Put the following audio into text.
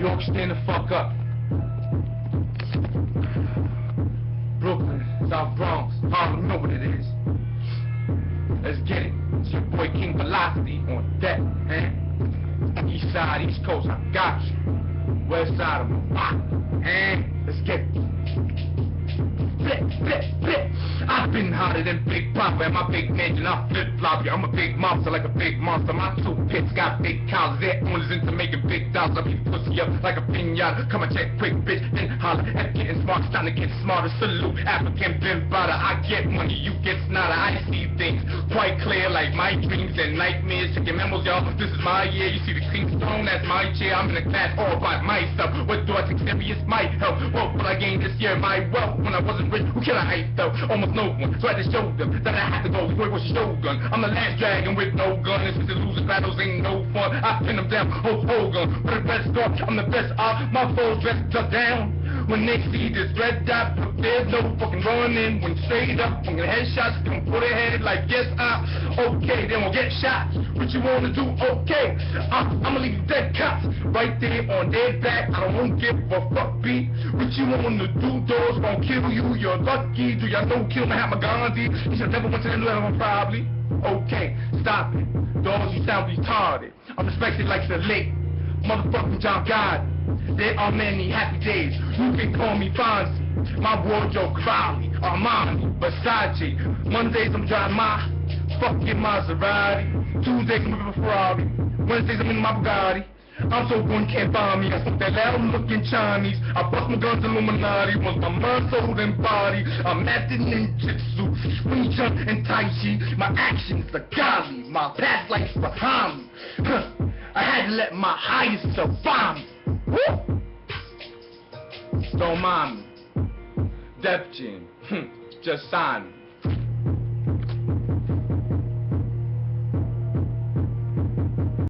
York, stand the fuck up. Brooklyn, South Bronx, Harlem, know what it is. Let's get it. It's your boy King Velocity on deck, man. East side, East Coast, I got you. West side of my let's get it. Flip, flip, flip. I've been hotter than Big Papa and my big mansion. I flip flop, yeah, I'm a big monster like a big monster. My two pits got big cows. Their owners into making big dollars. I beat pussy up like a pinata. Come and check quick, bitch, then holler. At getting smart, it's time to get smarter. Salute, African Ben Bada. I get money, you get snotter. I see things quite clear like my dreams and nightmares. Check your memos, y'all. This is my year. You see the King's throne, that's my chair. I'm in the class all by myself. What do I think serious might help? What will I gain this year? My wealth when I wasn't rich. Who can I hype though? Almost no one. So I had to show them that I had to go. Boy, what's your shogun? I'm the last dragon with no gun. And since the losing battles ain't no fun, I pin them down. Hulk Hogan. For the best off, I'm the best off. My foes dressed up down. When they see this red dot, there's no fucking running. When straight up, when the headshots come for their head like yes, okay, then we'll get shot. What you wanna do? Okay, I'ma leave you dead cops right there on their back. I don't give a fuck, B. What you wanna do? Doors gon' kill you. You're lucky. Do y'all know kill Mahatma Gandhi? You should never went to the level, probably. Okay, stop it. Dogs, you sound retarded. I'm respected like the late motherfucking John God. There are many happy days. You can call me Fonzie. My wardrobe Crowley, Armani, Versace. Mondays I'm driving my fucking Maserati. Tuesdays I'm in a Ferrari. Wednesdays I'm in my Bugatti. I'm so good you can't find me. I smoke that loud looking Chinese. I bust my guns Illuminati. Once my mind, soul, and body. I'm mastered ninjutsu, swing jump, and tai chi. My actions are godly. My past life's behind me. I had to let my higher self find me. Woo! Don't mind me. Def Jam, just sign me.